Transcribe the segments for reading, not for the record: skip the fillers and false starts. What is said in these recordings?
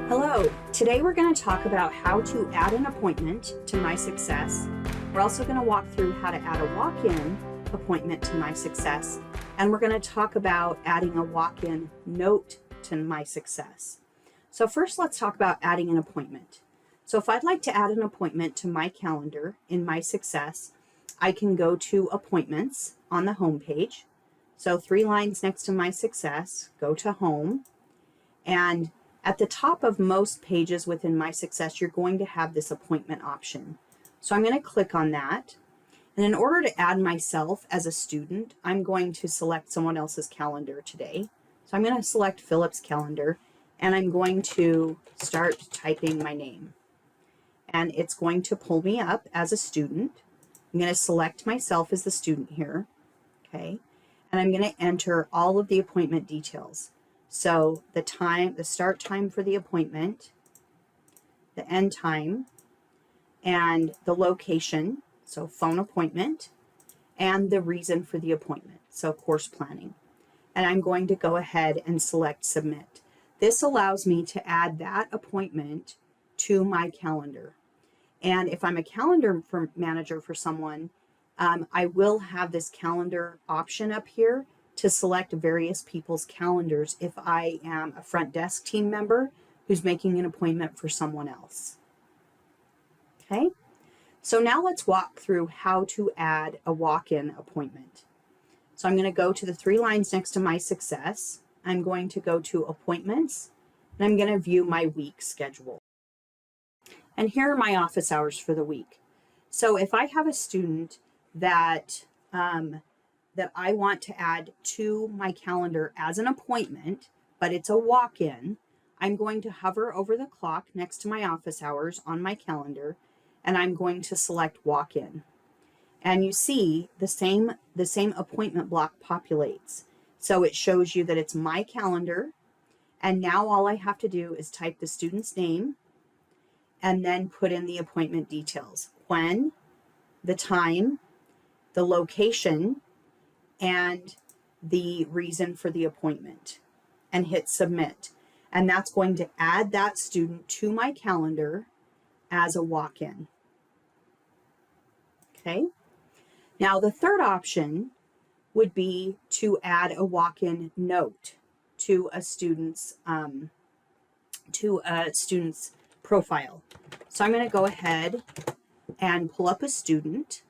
Hello, today we're going to talk about how to add an appointment to MySuccess. We're also going to walk through how to add a walk-in appointment to MySuccess, and we're going to talk about adding a walk-in note to MySuccess. So first, let's talk about adding an appointment. So if I'd like to add an appointment to my calendar in MySuccess, I can go to Appointments on the home page. So 3 lines next to MySuccess, go to Home, and at the top of most pages within MySuccess, you're going to have this appointment option. So I'm going to click on that. And in order to add myself as a student, I'm going to select someone else's calendar today. So I'm going to select Philip's calendar, and I'm going to start typing my name. And it's going to pull me up as a student. I'm going to select myself as the student here. Okay. And I'm going to enter all of the appointment details. So the time, the start time for the appointment, the end time, and the location, so phone appointment, and the reason for the appointment, so course planning. And I'm going to go ahead and select Submit. This allows me to add that appointment to my calendar. And if I'm a calendar manager for someone, I will have this calendar option up here to select various people's calendars if I am a front desk team member who's making an appointment for someone else. Okay, so now let's walk through how to add a walk-in appointment. So I'm going to go to the 3 lines next to MySuccess. I'm going to go to Appointments, and I'm going to view my week schedule. And here are my office hours for the week. So if I have a student that I want to add to my calendar as an appointment, but it's a walk-in, I'm going to hover over the clock next to my office hours on my calendar, and I'm going to select walk-in. And you see the same appointment block populates. So it shows you that it's my calendar, and now all I have to do is type the student's name and then put in the appointment details. When, the time, the location, and the reason for the appointment, and hit Submit. And that's going to add that student to my calendar as a walk-in. Okay. Now the third option would be to add a walk-in note to a student's profile. So I'm going to go ahead and pull up a student.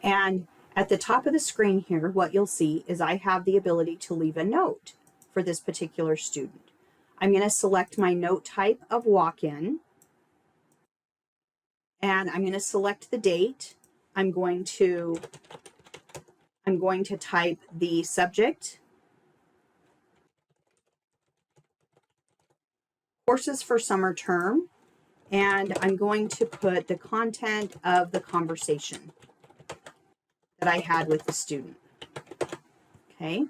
And at the top of the screen here, what you'll see is I have the ability to leave a note for this particular student. I'm going to select my note type of walk-in, and I'm going to select the date. I'm going to type the subject, courses for summer term, and I'm going to put the content of the conversation that I had with the student. Okay.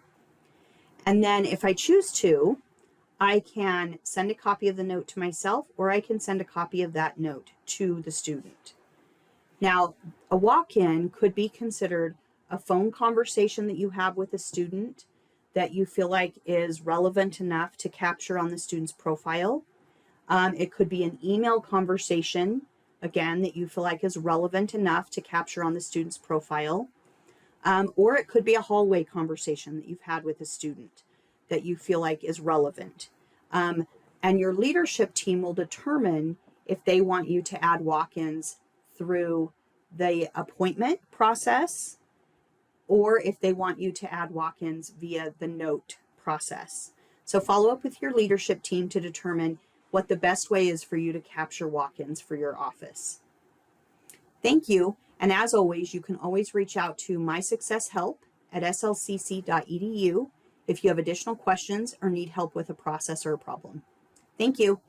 And then if I choose to, I can send a copy of the note to myself, or I can send a copy of that note to the student. Now, a walk-in could be considered a phone conversation that you have with a student that you feel like is relevant enough to capture on the student's profile. It could be an email conversation, again, that you feel like is relevant enough to capture on the student's profile. Or it could be a hallway conversation that you've had with a student that you feel like is relevant. And your leadership team will determine if they want you to add walk-ins through the appointment process, or if they want you to add walk-ins via the note process. So follow up with your leadership team to determine what the best way is for you to capture walk-ins for your office. Thank you. And as always, you can always reach out to mysuccesshelp@slcc.edu if you have additional questions or need help with a process or a problem. Thank you.